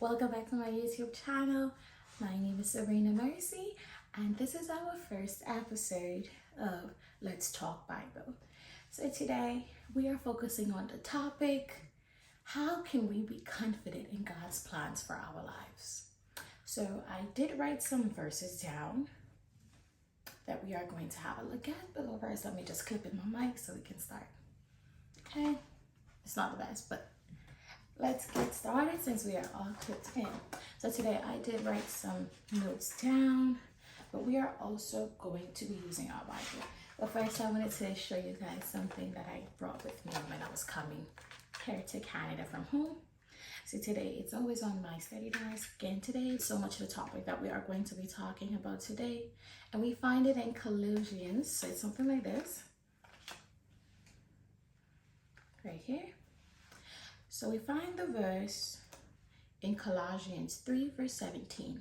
Welcome back to my YouTube channel. My name is Sabrina Merci, and this is our first episode of Let's Talk Bible. So today we are focusing on the topic, how can we be confident in God's plans for our lives? So I did write some verses down that we are going to have a look at, but first let me just clip in my mic so we can start. Okay, it's not the best, but let's get started since we are all clipped in. So today I did write some notes down, but we are also going to be using our Bible. But first I wanted to show you guys something that I brought with me when I was coming here to Canada from home. So today it's always on my study desk. Again, today it's so much of the topic that we are going to be talking about today. And we find it in Colossians. So it's something like this. Right here. So we find the verse in Colossians 3 verse 17,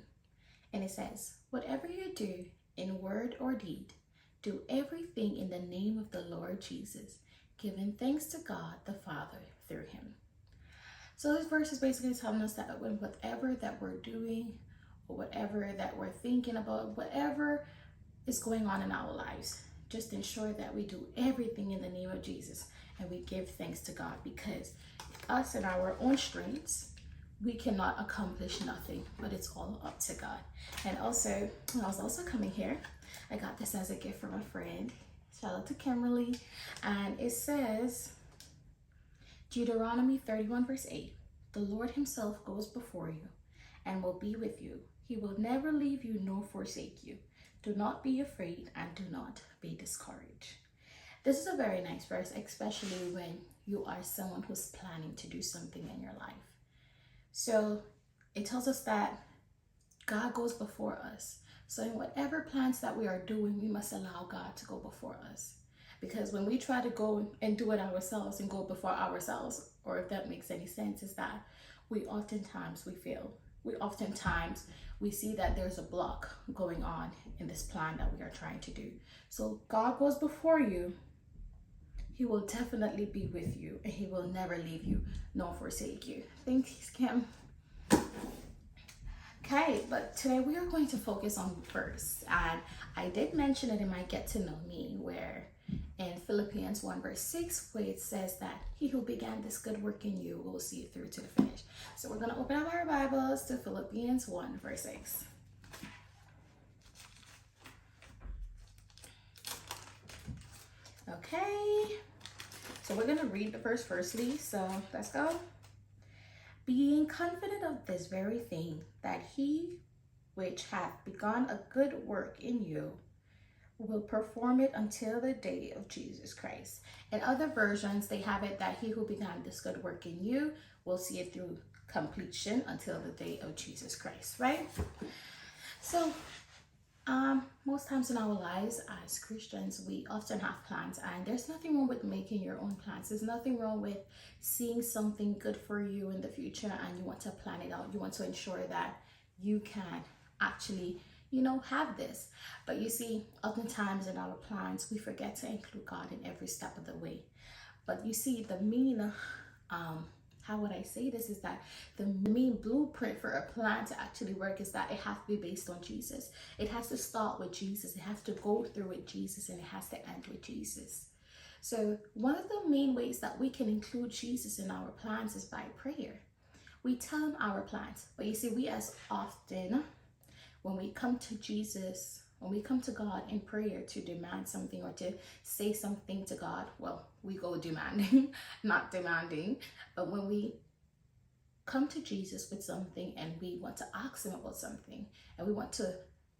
and it says, whatever you do in word or deed, do everything in the name of the Lord Jesus, giving thanks to God the Father through him. So this verse is basically telling us that when whatever that we're doing or whatever that we're thinking about, whatever is going on in our lives, just ensure that we do everything in the name of Jesus and we give thanks to God, because us and our own strengths, we cannot accomplish nothing, but it's all up to God. And also, when I was also coming here, I got this as a gift from a friend. Shout out to Kimberly. And it says, Deuteronomy 31 verse 8, the Lord himself goes before you and will be with you. He will never leave you nor forsake you. Do not be afraid and do not be discouraged. This is a very nice verse, especially when you are someone who's planning to do something in your life. So it tells us that God goes before us. So in whatever plans that we are doing, we must allow God to go before us. Because when we try to go and do it ourselves and go before ourselves, or if that makes any sense, is that we oftentimes fail. We see that there's a block going on in this plan that we are trying to do. So God goes before you. He will definitely be with you, and he will never leave you nor forsake you. Thanks, Kim. Okay, but today we are going to focus on verse, and I did mention it in my Get to Know Me, where in Philippians 1 verse 6, where it says that he who began this good work in you will see it through to the finish. So we're going to open up our Bibles to Philippians 1 verse 6. Okay, so we're going to read the verse firstly, so let's go. Being confident of this very thing, that he which hath begun a good work in you will perform it until the day of Jesus Christ. In other versions, they have it that he who began this good work in you will see it through completion until the day of Jesus Christ, right? So most times in our lives as Christians, we often have plans, and there's nothing wrong with making your own plans. There's nothing wrong with seeing something good for you in the future and you want to plan it out. You want to ensure that you can actually, have this. But you see, oftentimes in our plans, we forget to include God in every step of the way. But you see, the main how would I say this, is that the main blueprint for a plan to actually work is that it has to be based on Jesus. It has to start with Jesus. It has to go through with Jesus, and it has to end with Jesus. So one of the main ways that we can include Jesus in our plans is by prayer. We tell him our plans, but you see, we as often, when we come to Jesus, when we come to God in prayer to demand something or to say something to God, well, we go demanding, not demanding. But when we come to Jesus with something and we want to ask him about something and we want to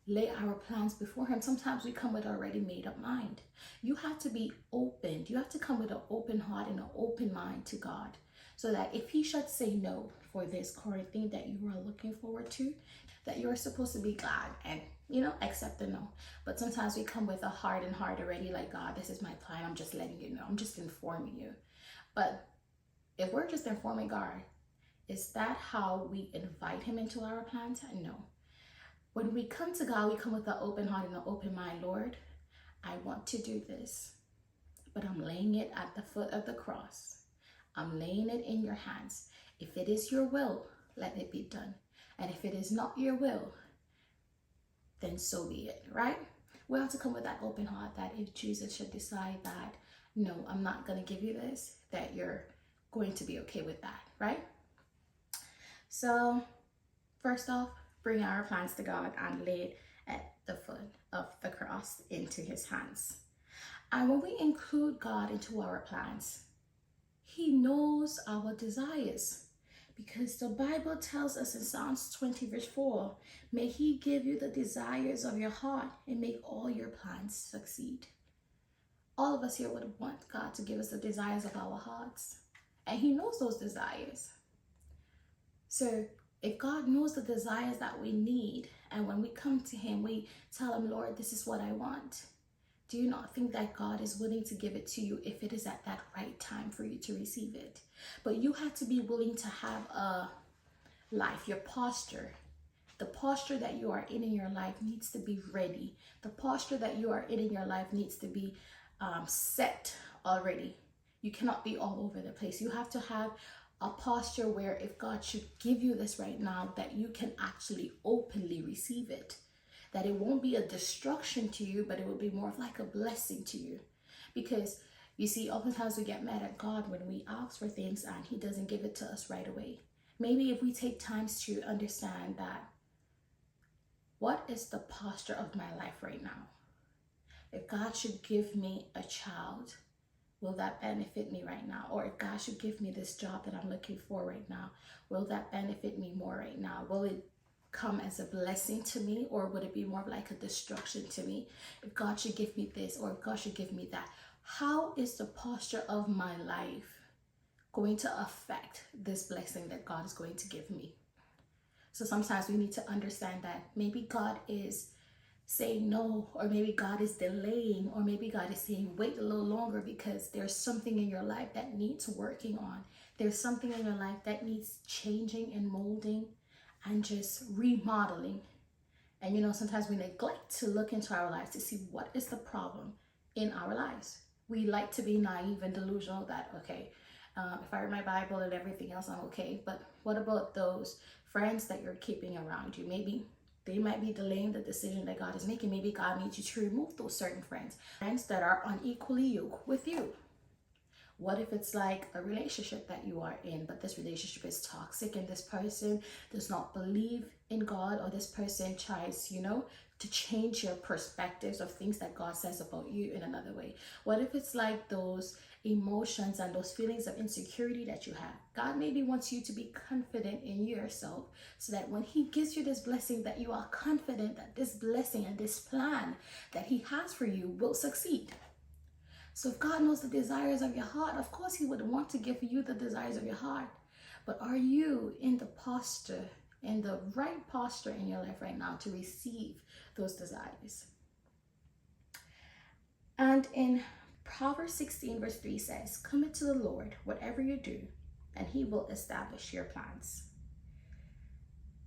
lay our plans before him, sometimes we come with already made up mind. You have to be open. You have to come with an open heart and an open mind to God, so that if he should say no for this current thing that you are looking forward to, that you're supposed to be glad and accept the no. But sometimes we come with a hardened heart already, like, God, this is my plan. I'm just letting you know. I'm just informing you. But if we're just informing God, is that how we invite him into our plans? No. When we come to God, we come with an open heart and an open mind. Lord, I want to do this, but I'm laying it at the foot of the cross. I'm laying it in your hands. If it is your will, let it be done. And if it is not your will, then so be it, right? We have to come with that open heart that if Jesus should decide that, no, I'm not going to give you this, that you're going to be okay with that, right? So first off, bring our plans to God and lay it at the foot of the cross into his hands. And when we include God into our plans, he knows our desires. Because the Bible tells us in Psalms 20 verse 4, may he give you the desires of your heart and make all your plans succeed. All of us here would want God to give us the desires of our hearts. And he knows those desires. So if God knows the desires that we need, and when we come to him, we tell him, Lord, this is what I want. Do you not think that God is willing to give it to you if it is at that right time for you to receive it? But you have to be willing to have a life, your posture. The posture that you are in your life needs to be ready. The posture that you are in your life needs to be set already. You cannot be all over the place. You have to have a posture where if God should give you this right now, that you can actually openly receive it. That it won't be a destruction to you, but it will be more of like a blessing to you. Because you see, oftentimes we get mad at God when we ask for things and he doesn't give it to us right away. Maybe if we take times to understand that, what is the posture of my life right now? If God should give me a child, will that benefit me right now? Or if God should give me this job that I'm looking for right now, will that benefit me more right now? Will it come as a blessing to me, or would it be more like a destruction to me? If God should give me this, or if God should give me that, how is the posture of my life going to affect this blessing that God is going to give me? So sometimes we need to understand that maybe God is saying no, or maybe God is delaying, or maybe God is saying wait a little longer because there's something in your life that needs working on. There's something in your life that needs changing and molding and just remodeling. And you know, sometimes we neglect to look into our lives to see what is the problem in our lives. We like to be naive and delusional that, okay, if I read my Bible and everything else, I'm okay. But what about those friends that you're keeping around you? Maybe they might be delaying the decision that God is making. Maybe God needs you to remove those certain friends that are unequally yoked with you. What if it's like a relationship that you are in, but this relationship is toxic and this person does not believe in God, or this person tries, you know, to change your perspectives of things that God says about you in another way? What if it's like those emotions and those feelings of insecurity that you have? God maybe wants you to be confident in yourself so that when he gives you this blessing, that you are confident that this blessing and this plan that he has for you will succeed. So if God knows the desires of your heart, of course he would want to give you the desires of your heart. But are you in the posture, in the right posture in your life right now to receive those desires? And in Proverbs 16 verse 3 says, commit to the Lord whatever you do, and he will establish your plans.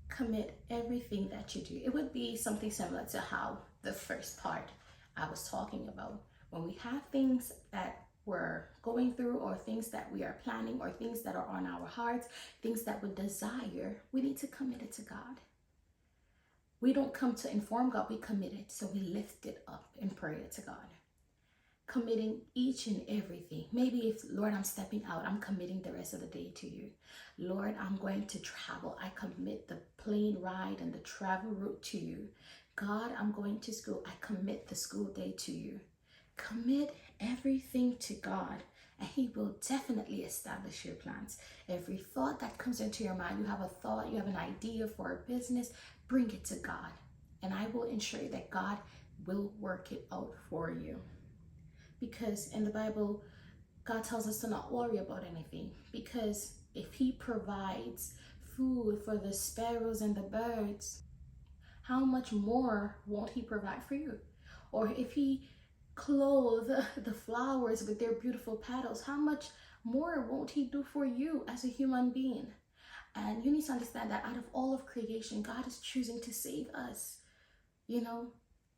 Commit everything that you do. It would be something similar to how the first part I was talking about. When we have things that we're going through, or things that we are planning, or things that are on our hearts, things that we desire, we need to commit it to God. We don't come to inform God, we commit it. So we lift it up in prayer to God. Committing each and everything. Maybe if, Lord, I'm stepping out, I'm committing the rest of the day to you. Lord, I'm going to travel. I commit the plane ride and the travel route to you. God, I'm going to school. I commit the school day to you. Commit everything to God, and he will definitely establish your plans. Every thought that comes into your mind, you have a thought, you have an idea for a business, bring it to God, and I will ensure that God will work it out for you. Because in the Bible, God tells us to not worry about anything, because if he provides food for the sparrows and the birds, how much more won't he provide for you? Or if he clothe the flowers with their beautiful petals, how much more won't he do for you as a human being? And you need to understand that out of all of creation, God is choosing to save us. You know,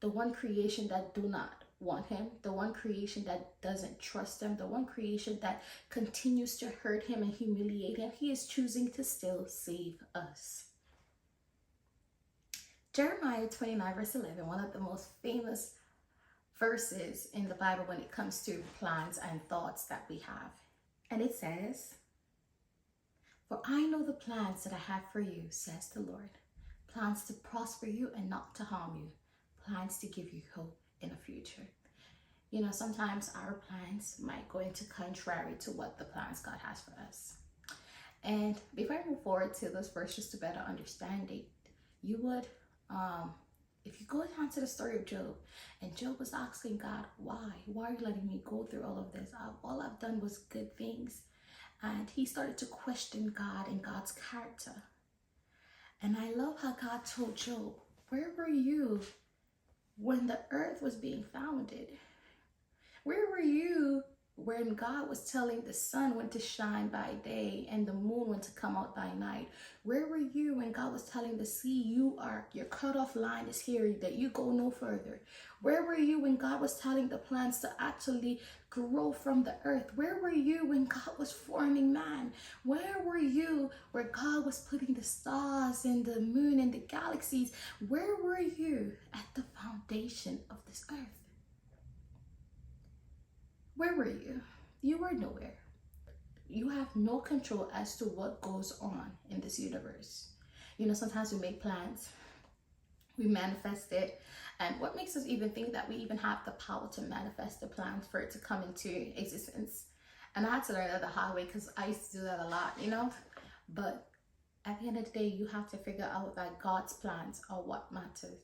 the one creation that do not want him, the one creation that doesn't trust him, the one creation that continues to hurt him and humiliate him, he is choosing to still save us. Jeremiah 29 verse 11, one of the most famous verses in the Bible when it comes to plans and thoughts that we have. And it says, "For I know the plans that I have for you, says the Lord. Plans to prosper you and not to harm you. Plans to give you hope in the future." You know, sometimes our plans might go into contrary to what the plans God has for us. And before I move forward to this verse, just to better understand it, you would, if you go down to the story of Job, and Job was asking God, why are you letting me go through all of this? All I've done was good things. And he started to question God and God's character. And I love how God told Job, where were you when the earth was being founded? Where were you when God was telling the sun when to shine by day and the moon when to come out by night? Where were you when God was telling the sea, your cutoff line is here, that you go no further? Where were you when God was telling the plants to actually grow from the earth? Where were you when God was forming man? Where were you where God was putting the stars and the moon and the galaxies? Where were you at the foundation of this earth? Where were you? You were nowhere. You have no control as to what goes on in this universe. You know, sometimes we make plans, we manifest it, and what makes us even think that we even have the power to manifest the plans for it to come into existence? And I had to learn that the hard way, because I used to do that a lot, you know. But at the end of the day, you have to figure out that God's plans are what matters.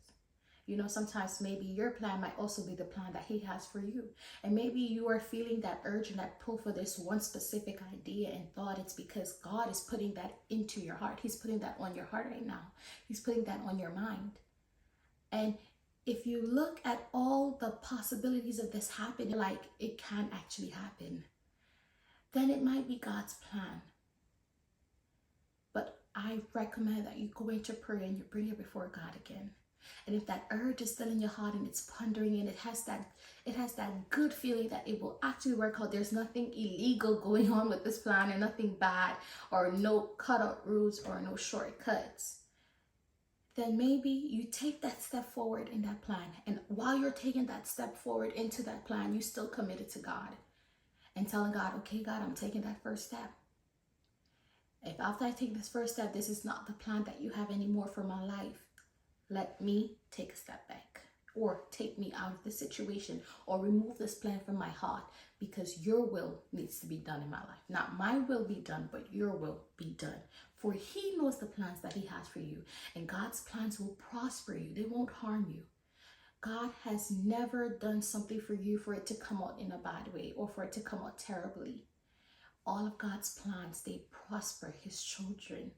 You know, sometimes maybe your plan might also be the plan that he has for you. And maybe you are feeling that urge and that pull for this one specific idea and thought. It's because God is putting that into your heart. He's putting that on your heart right now. He's putting that on your mind. And if you look at all the possibilities of this happening, like it can actually happen, then it might be God's plan. But I recommend that you go into prayer and you bring it before God again. And if that urge is still in your heart and it's pondering and it has that good feeling that it will actually work out, there's nothing illegal going on with this plan and nothing bad or no cutout routes or no shortcuts, then maybe you take that step forward in that plan. And while you're taking that step forward into that plan, you still committed to God and telling God, okay, God, I'm taking that first step. If after I take this first step, this is not the plan that you have anymore for my life, let me take a step back, or take me out of the situation, or remove this plan from my heart, because your will needs to be done in my life. Not my will be done, but your will be done. For he knows the plans that he has for you, and God's plans will prosper you. They won't harm you. God has never done something for you for it to come out in a bad way or for it to come out terribly. All of God's plans, they prosper his children.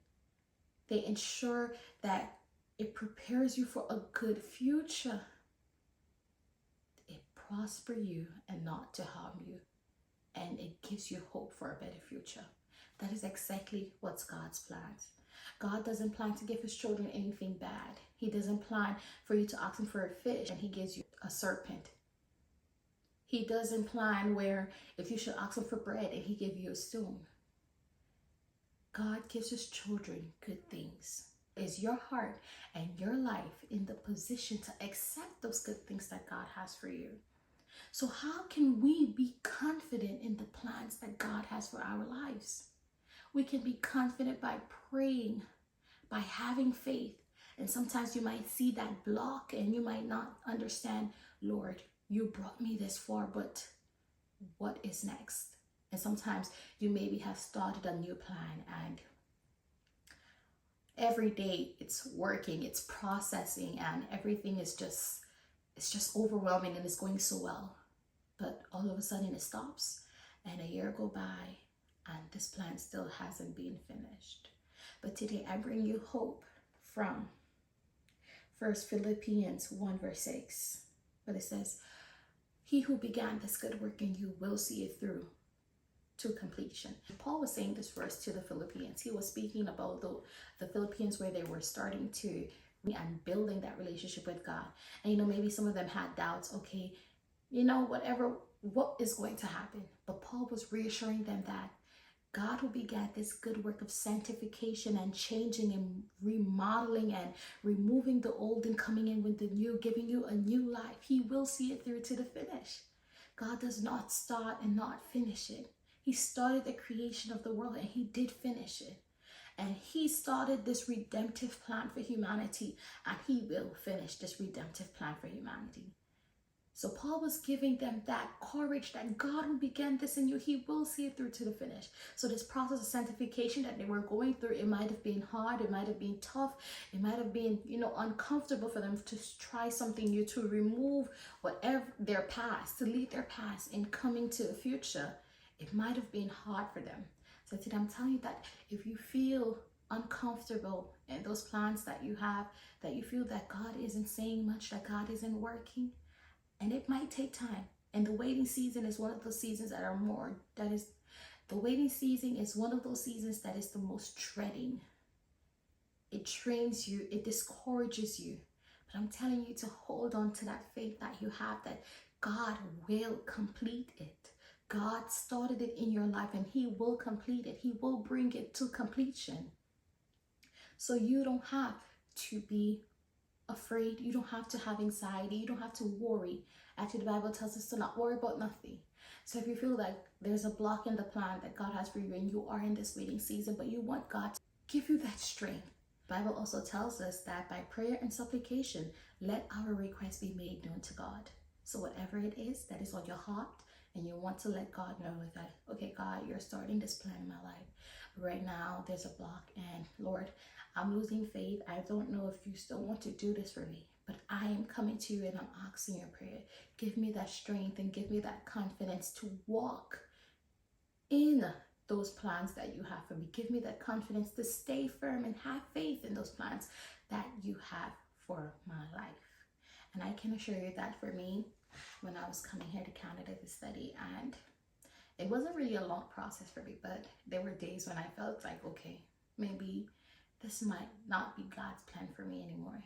They ensure that it prepares you for a good future. It prospers you and not to harm you. And it gives you hope for a better future. That is exactly what's God's plans. God doesn't plan to give his children anything bad. He doesn't plan for you to ask him for a fish and he gives you a serpent. He doesn't plan where if you should ask him for bread and he gives you a stone. God gives his children good things. Is your heart and your life in the position to accept those good things that God has for you? So how can we be confident in the plans that God has for our lives? We can be confident by praying, by having faith. And sometimes you might see that block and you might not understand, Lord, you brought me this far, but what is next? And sometimes you maybe have started a new plan and every day it's working, it's processing, and everything is just overwhelming and it's going so well. But all of a sudden it stops and a year go by and this plan still hasn't been finished. But today I bring you hope from First Philippians 1 verse 6. But it says, he who began this good work in you will see it through to completion. Paul was saying this verse to the Philippians. He was speaking about the Philippians where they were starting to and building that relationship with God. And you know, maybe some of them had doubts. Okay, what is going to happen. But Paul was reassuring them that God who began this good work of sanctification and changing and remodeling and removing the old and coming in with the new, giving you a new life, he will see it through to the finish. God does not start and not finish it. He started the creation of the world and he did finish it. And he started this redemptive plan for humanity, and he will finish this redemptive plan for humanity. So Paul was giving them that courage that God who began this in you, he will see it through to the finish. So this process of sanctification that they were going through, it might have been hard, it might have been tough, it might have been, uncomfortable for them to try something new, to remove whatever their past, to leave their past in coming to the future. It might have been hard for them. So today I'm telling you that if you feel uncomfortable in those plans that you have, that you feel that God isn't saying much, that God isn't working, and it might take time. And the waiting season is one of those seasons the waiting season is one of those seasons that is the most dreading. It trains you, it discourages you. But I'm telling you to hold on to that faith that you have, that God will complete it. God started it in your life and he will complete it. He will bring it to completion. So you don't have to be afraid. You don't have to have anxiety. You don't have to worry. Actually, the Bible tells us to not worry about nothing. So if you feel like there's a block in the plan that God has for you and you are in this waiting season, but you want God to give you that strength, the Bible also tells us that by prayer and supplication, let our requests be made known to God. So whatever it is that is on your heart, and you want to let God know that, okay, God, you're starting this plan in my life. But right now, there's a block. And Lord, I'm losing faith. I don't know if you still want to do this for me. But I am coming to you and I'm asking your prayer. Give me that strength and give me that confidence to walk in those plans that you have for me. Give me that confidence to stay firm and have faith in those plans that you have for my life. And I can assure you that for me, when I was coming here to Canada to study, and it wasn't really a long process for me, but there were days when I felt like, okay, maybe this might not be God's plan for me anymore.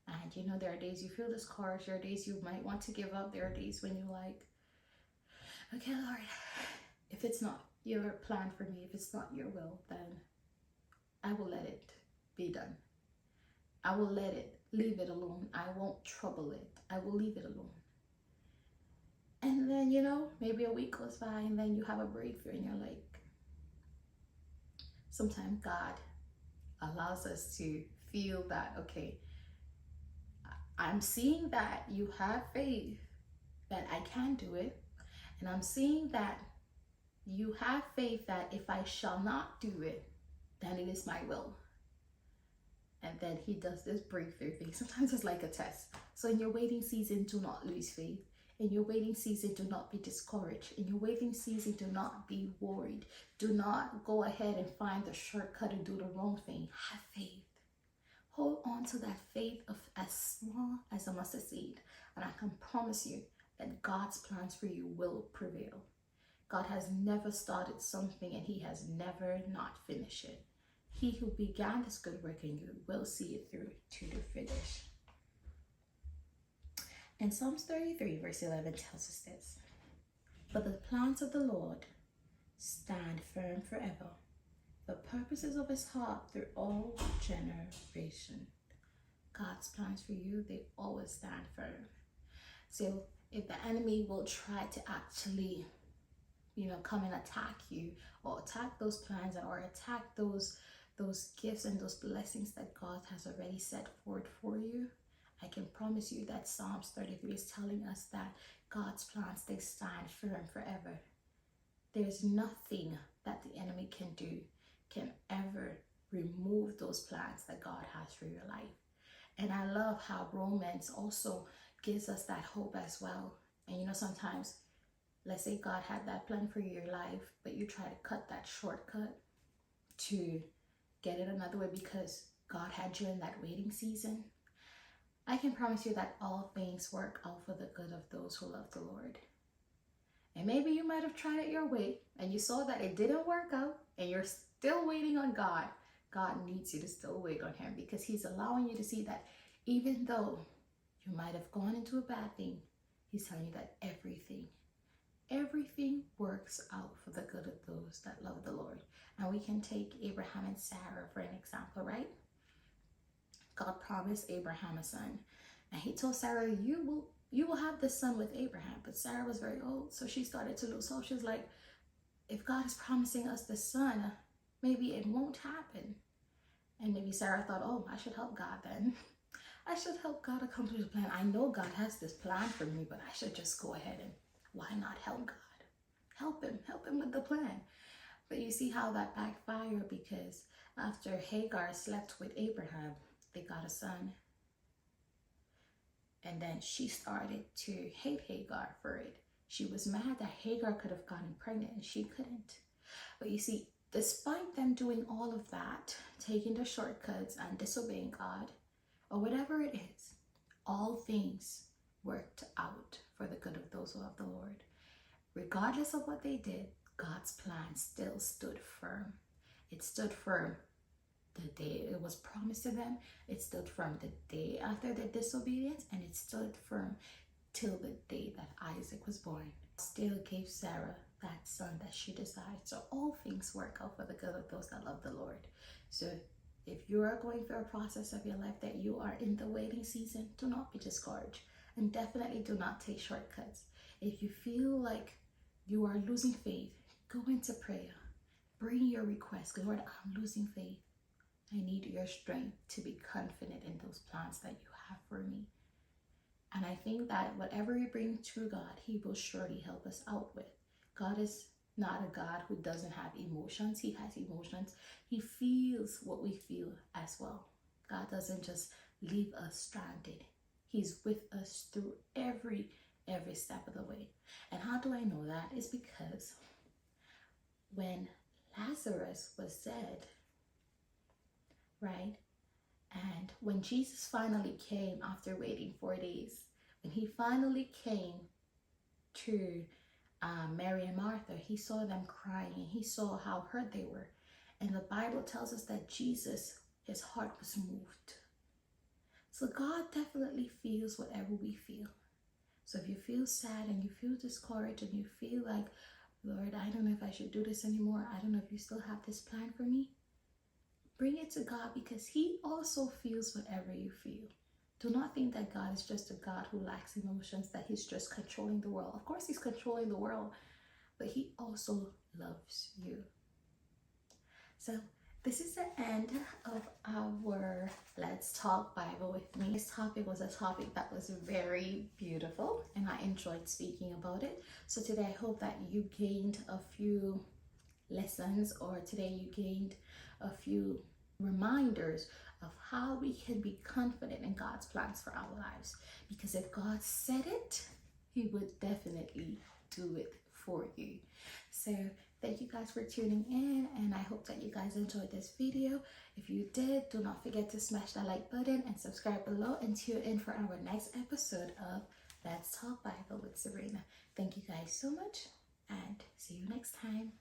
And there are days you feel discouraged, there are days you might want to give up, there are days when you're like, okay, Lord, if it's not your plan for me, if it's not your will, then I will let it be done. I will leave it alone. I won't trouble it. I will leave it alone. And then, maybe a week goes by and then you have a breakthrough and you're like, sometimes God allows us to feel that, okay, I'm seeing that you have faith that I can do it. And I'm seeing that you have faith that if I shall not do it, then it is my will. And then he does this breakthrough thing. Sometimes it's like a test. So in your waiting season, do not lose faith. In your waiting season, do not be discouraged. In your waiting season, do not be worried. Do not go ahead and find the shortcut and do the wrong thing. Have faith. Hold on to that faith of as small as a mustard seed. And I can promise you that God's plans for you will prevail. God has never started something and he has never not finished it. He who began this good work in you will see it through to the finish. And Psalms 33 verse 11 tells us this. But the plans of the Lord stand firm forever, the purposes of his heart through all generation. God's plans for you, they always stand firm. So if the enemy will try to actually, come and attack you or attack those plans or attack those gifts and those blessings that God has already set forth for you, I can promise you that Psalms 33 is telling us that God's plans, they stand firm forever. There's nothing that the enemy can ever remove those plans that God has for your life. And I love how Romans also gives us that hope as well. And sometimes, let's say God had that plan for your life, but you try to cut that shortcut to get it another way because God had you in that waiting season. I can promise you that all things work out for the good of those who love the Lord. And maybe you might have tried it your way and you saw that it didn't work out and you're still waiting on God. God needs you to still wait on him because he's allowing you to see that even though you might have gone into a bad thing, He's telling you that everything works out for the good of those that love the Lord. And we can take Abraham and Sarah for an example, right? God promised Abraham a son, and he told Sarah, you will have this son with Abraham. But Sarah was very old, so she started to lose hope. She was like, if God is promising us the son, maybe it won't happen. And maybe Sarah thought, oh, I should help God then. I should help God accomplish the plan. I know God has this plan for me, but I should just go ahead and why not help God? Help him with the plan. But you see how that backfired, because after Hagar slept with Abraham, they got a son. And then she started to hate Hagar for it. She was mad that Hagar could have gotten pregnant and she couldn't. But you see, despite them doing all of that, taking the shortcuts and disobeying God, or whatever it is, all things worked out for the good of those who love the Lord. Regardless of what they did, God's plan still stood firm. It stood firm the day it was promised to them. It stood firm the day after their disobedience, and it stood firm till the day that Isaac was born. Still gave Sarah that son that she desired. So all things work out for the good of those that love the Lord. So if you are going through a process of your life that you are in the waiting season, do not be discouraged, and definitely do not take shortcuts. If you feel like you are losing faith, go into prayer. Bring your request. Lord, I'm losing faith. I need your strength to be confident in those plans that you have for me. And I think that whatever we bring to God, he will surely help us out with. God is not a God who doesn't have emotions. He has emotions. He feels what we feel as well. God doesn't just leave us stranded. He's with us through every step of the way. And how do I know that? It's because when Lazarus was dead, right? And when Jesus finally came after waiting 4 days, when he finally came to Mary and Martha, he saw them crying. He saw how hurt they were. And the Bible tells us that Jesus, his heart was moved. So God definitely feels whatever we feel. So if you feel sad and you feel discouraged and you feel like, Lord, I don't know if I should do this anymore. I don't know if you still have this plan for me. Bring it to God, because he also feels whatever you feel. Do not think that God is just a God who lacks emotions, that he's just controlling the world. Of course, he's controlling the world, but he also loves you. So this is the end of our Let's Talk Bible with Me. This topic was a topic that was very beautiful, and I enjoyed speaking about it. So today I hope that you gained a few lessons, or today you gained a few reminders of how we can be confident in God's plans for our lives. Because if God said it, he would definitely do it for you. So thank you guys for tuning in, and I hope that you guys enjoyed this video. If you did, do not forget to smash that like button and subscribe below, and tune in for our next episode of Let's Talk Bible with Sabrina. Thank you guys so much, and see you next time.